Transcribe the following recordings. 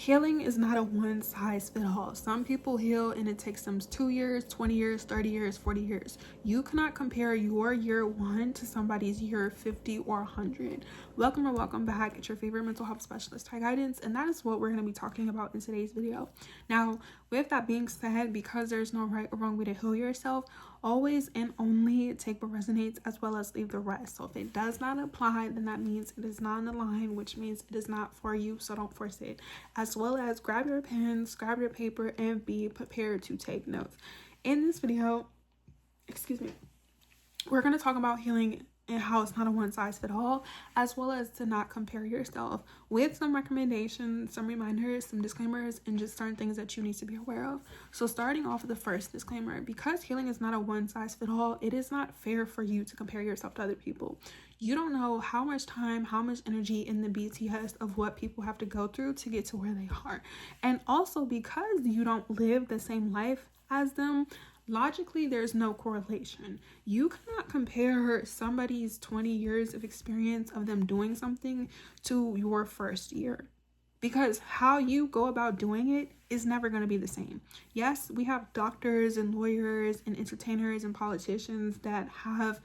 healing is not a one size fit all. Some people heal and it takes them 2 years, 20 years, 30 years, 40 years. You cannot compare your year 1 to somebody's year 50 or 100. Welcome or welcome back. It's your favorite mental health specialist, Ty Guidance, and that is what we're going to be talking about in today's video. Now, with that being said, because there's no right or wrong way to heal yourself, always and only take what resonates as well as leave the rest. So if it does not apply, then that means it is not in the line, which means it is not for you, so don't force it. As well as grab your pens, grab your paper, and be prepared to take notes. In this video, we're going to talk about healing and how it's not a one size fit all, as well as to not compare yourself, with some recommendations, some reminders, some disclaimers, and just certain things that you need to be aware of. So starting off with the first disclaimer, because healing is not a one size fit all, it is not fair for you to compare yourself to other people. You don't know how much time, how much energy in the BTS of what people have to go through to get to where they are. And also because you don't live the same life as them, logically, there's no correlation. You cannot compare somebody's 20 years of experience of them doing something to your first year, because how you go about doing it is never going to be the same. Yes, we have doctors and lawyers and entertainers and politicians that have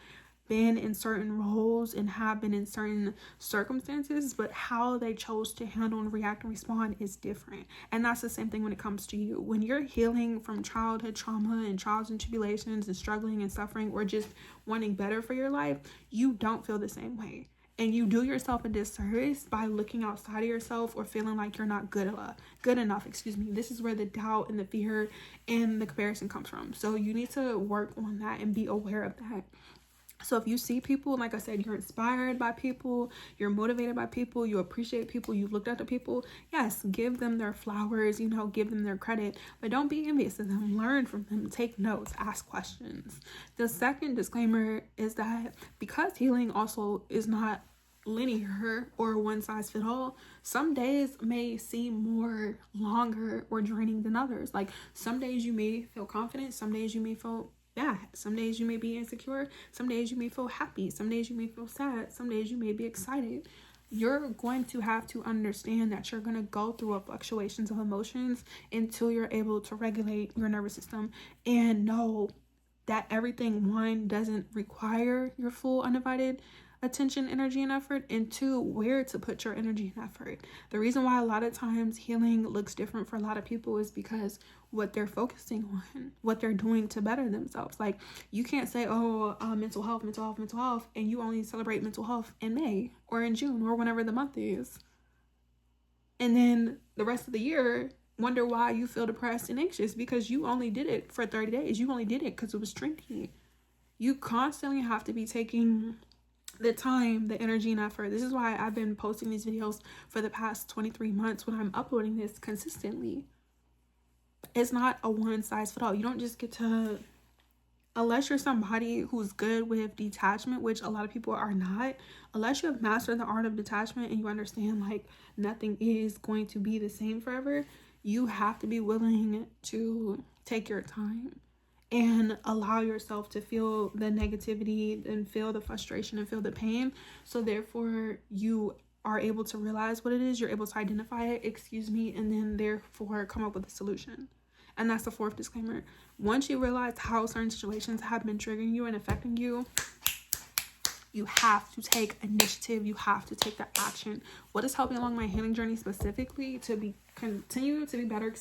been in certain roles and have been in certain circumstances, but how they chose to handle and react and respond is different. And that's the same thing when it comes to you. When you're healing from childhood trauma and trials and tribulations and struggling and suffering, or just wanting better for your life, you don't feel the same way. And you do yourself a disservice by looking outside of yourself or feeling like you're not good enough. This is where the doubt and the fear and the comparison comes from. So you need to work on that and be aware of that. So if you see people, like I said, you're inspired by people, you're motivated by people, you appreciate people, you've looked up to people, yes, give them their flowers, give them their credit, but don't be envious of them. Learn from them, take notes, ask questions. The second disclaimer is that because healing also is not linear or one size fit all, some days may seem more longer or draining than others. Like some days you may feel confident, some days you may feel bad, some days you may be insecure, some days you may feel happy, some days you may feel sad, some days you may be excited. You're going to have to understand that you're going to go through fluctuations of emotions until you're able to regulate your nervous system and know that everything, one, doesn't require your full undivided attention, energy, and effort, and two, where to put your energy and effort. The reason why a lot of times healing looks different for a lot of people is because what they're focusing on, what they're doing to better themselves. Like you can't say, mental health, and you only celebrate mental health in May or in June or whenever the month is. And then the rest of the year, wonder why you feel depressed and anxious because you only did it for 30 days. You only did it because it was trendy. You constantly have to be taking the time, the energy, and effort. This is why I've been posting these videos for the past 23 months when I'm uploading this consistently. It's not a one size fit all. You don't just get to, unless you're somebody who's good with detachment, which a lot of people are not, unless you have mastered the art of detachment and you understand like nothing is going to be the same forever, you have to be willing to take your time and allow yourself to feel the negativity and feel the frustration and feel the pain. So therefore you are able to realize what it is, you're able to identify it, and then therefore come up with a solution. And that's the fourth disclaimer. Once you realize how certain situations have been triggering you and affecting you, you have to take initiative. You have to take the action. What has helped me along my healing journey specifically to continue to be better,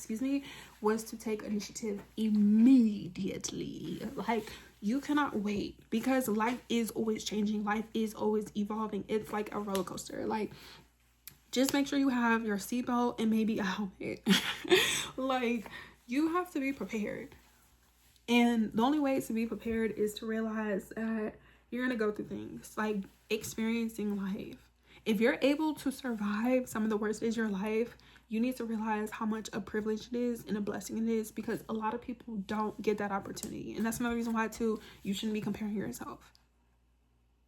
was to take initiative immediately. Like you cannot wait because life is always changing. Life is always evolving. It's like a roller coaster. Like just make sure you have your seatbelt and maybe a helmet. Like you have to be prepared. And the only way to be prepared is to realize that you're going to go through things like experiencing life. If you're able to survive some of the worst days of your life, you need to realize how much a privilege it is and a blessing it is, because a lot of people don't get that opportunity. And that's another reason why too, you shouldn't be comparing yourself.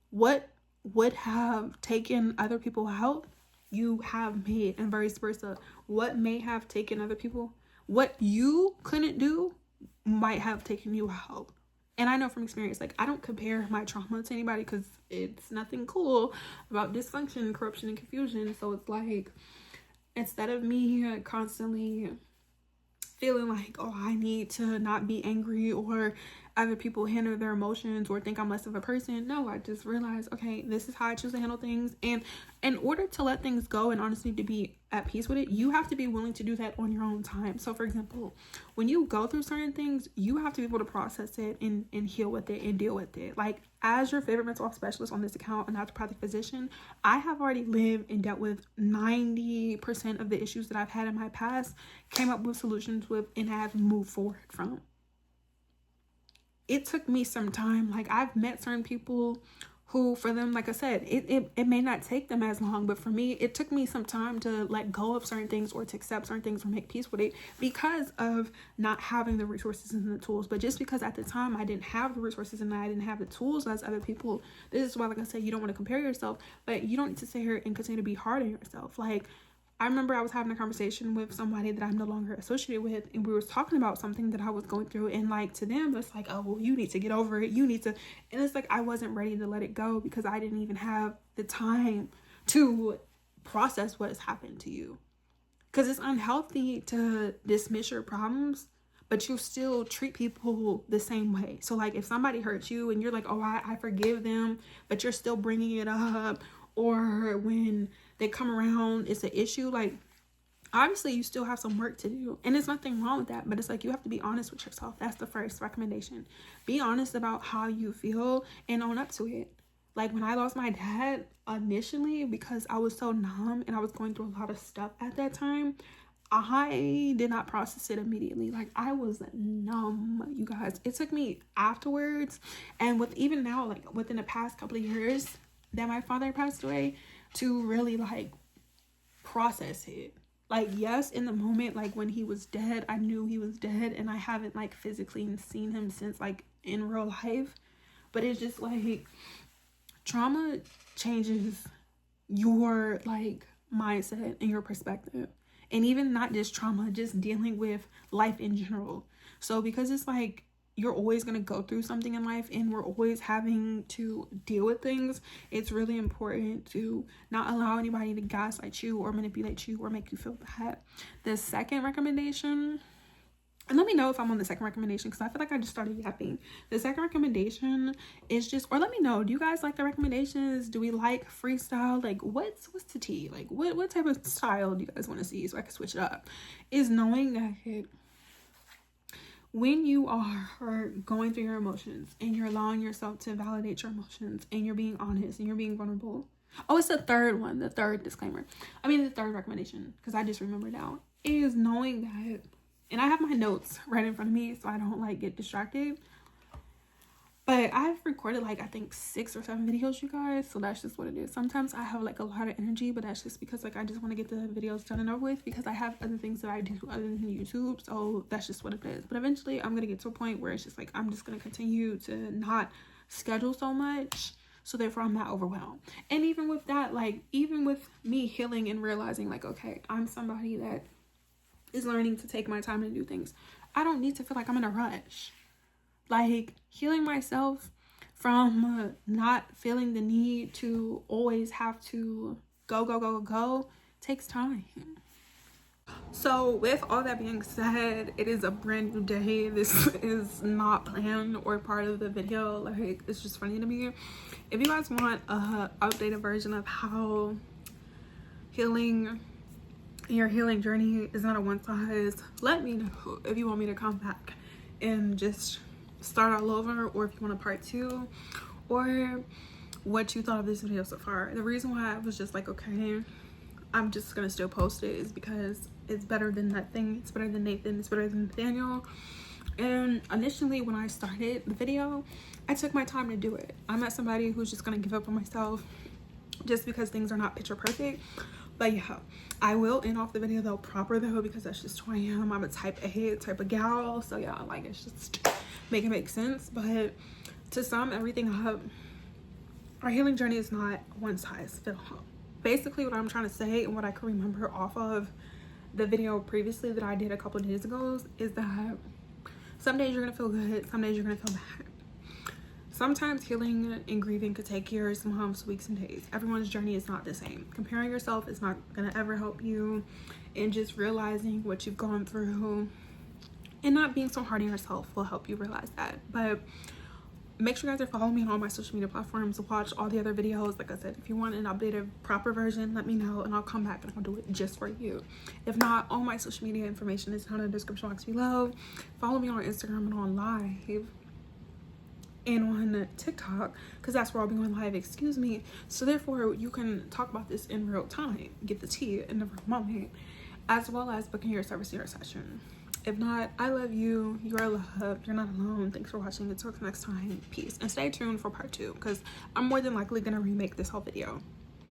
What would have taken other people out, you have made, and vice versa. What may have taken other people, what you couldn't do might have taken you out. And I know from experience, like I don't compare my trauma to anybody because it's nothing cool about dysfunction, corruption, and confusion. So it's like instead of me constantly feeling like, oh, I need to not be angry, or other people handle their emotions or think I'm less of a person. No, I just realized, okay, this is how I choose to handle things. And in order to let things go and honestly to be at peace with it, you have to be willing to do that on your own time. So for example, when you go through certain things, you have to be able to process it and heal with it and deal with it. Like, as your favorite mental health specialist on this account, a naturopathic physician, I have already lived and dealt with 90% of the issues that I've had in my past, came up with solutions with, and have moved forward from. It took me some time. Like, I've met certain people who, for them, like I said, it may not take them as long, but for me, it took me some time to let go of certain things or to accept certain things or make peace with it, because of not having the resources and the tools. But just because at the time I didn't have the resources and I didn't have the tools as other people, this is why, like I said, you don't want to compare yourself, but you don't need to sit here and continue to be hard on yourself. Like, I remember I was having a conversation with somebody that I'm no longer associated with, and we were talking about something that I was going through, and like, to them it's like, oh, well, you need to get over it, you need to, and it's like I wasn't ready to let it go because I didn't even have the time to process what has happened to you. Because it's unhealthy to dismiss your problems, but you still treat people the same way. So like, if somebody hurts you and you're like, oh, I forgive them, but you're still bringing it up, or when they come around, it's an issue, like, obviously you still have some work to do, and there's nothing wrong with that, but it's like, you have to be honest with yourself. That's the first recommendation. Be honest about how you feel and own up to it. Like, when I lost my dad initially, because I was so numb and I was going through a lot of stuff at that time, I did not process it immediately. Like, I was numb, you guys. It took me afterwards, and with even now, like within the past couple of years that my father passed away, to really like process it. Like, yes, in the moment, like when he was dead, I knew he was dead, and I haven't like physically seen him since, like, in real life. But it's just like, trauma changes your like mindset and your perspective, and even not just trauma, just dealing with life in general. So because it's like, you're always going to go through something in life, and we're always having to deal with things, it's really important to not allow anybody to gaslight you or manipulate you or make you feel bad. The second recommendation, and let me know if I'm on the second recommendation, because I feel like I just started yapping. The second recommendation is just, or let me know, do you guys like the recommendations? Do we like freestyle? Like, what's the tea? Like, what type of style do you guys want to see so I can switch it up? Is knowing that when you are going through your emotions and you're allowing yourself to validate your emotions and you're being honest and you're being vulnerable. Oh, it's the third one, the third disclaimer. The third recommendation, because I just remember now, is knowing that, and I have my notes right in front of me so I don't like get distracted. But I've recorded like, I think 6 or 7 videos, you guys. So that's just what it is. Sometimes I have like a lot of energy, but that's just because like I just want to get the videos done and over with, because I have other things that I do other than YouTube. So that's just what it is. But eventually I'm going to get to a point where it's just like, I'm just going to continue to not schedule so much, so therefore I'm not overwhelmed. And even with that, like, even with me healing and realizing like, okay, I'm somebody that is learning to take my time and do things, I don't need to feel like I'm in a rush. Like, healing myself from not feeling the need to always have to go takes time. So with all that being said, it is a brand new day. This is not planned or part of the video. Like, it's just funny to me. If you guys want a updated version of how your healing journey is not a one size, let me know if you want me to come back and just start all over, or if you want a part 2, or what you thought of this video so far. The reason why I was just like, okay, I'm just gonna still post it, is because it's better than nothing. It's better than Nathan, it's better than Nathaniel. And initially when I started the video, I took my time to do it. I'm not somebody who's just gonna give up on myself just because things are not picture perfect. But yeah, I will end off the video though proper though, because that's just who I am. I'm a type A type of gal, so yeah, like, it's just make it make sense. But to sum everything up, our healing journey is not one size fit all. Basically what I'm trying to say, and what I can remember off of the video previously that I did a couple of days ago, is that some days you're gonna feel good, some days you're gonna feel bad. Sometimes healing and grieving could take years, months, weeks, and days. Everyone's journey is not the same. Comparing yourself is not gonna ever help you, and just realizing what you've gone through and not being so hard on yourself will help you realize that. But make sure you guys are following me on all my social media platforms. Watch all the other videos. Like I said, if you want an updated proper version, let me know and I'll come back and I'll do it just for you. If not, all my social media information is down in the description box below. Follow me on Instagram and on live and on TikTok, because that's where I'll be on live, excuse me. So therefore you can talk about this in real time, get the tea in the real moment, as well as booking your service center session. If not, I love you, you are loved, you're not alone. Thanks for watching. Until next time, peace, and stay tuned for part 2, because I'm more than likely gonna remake this whole video.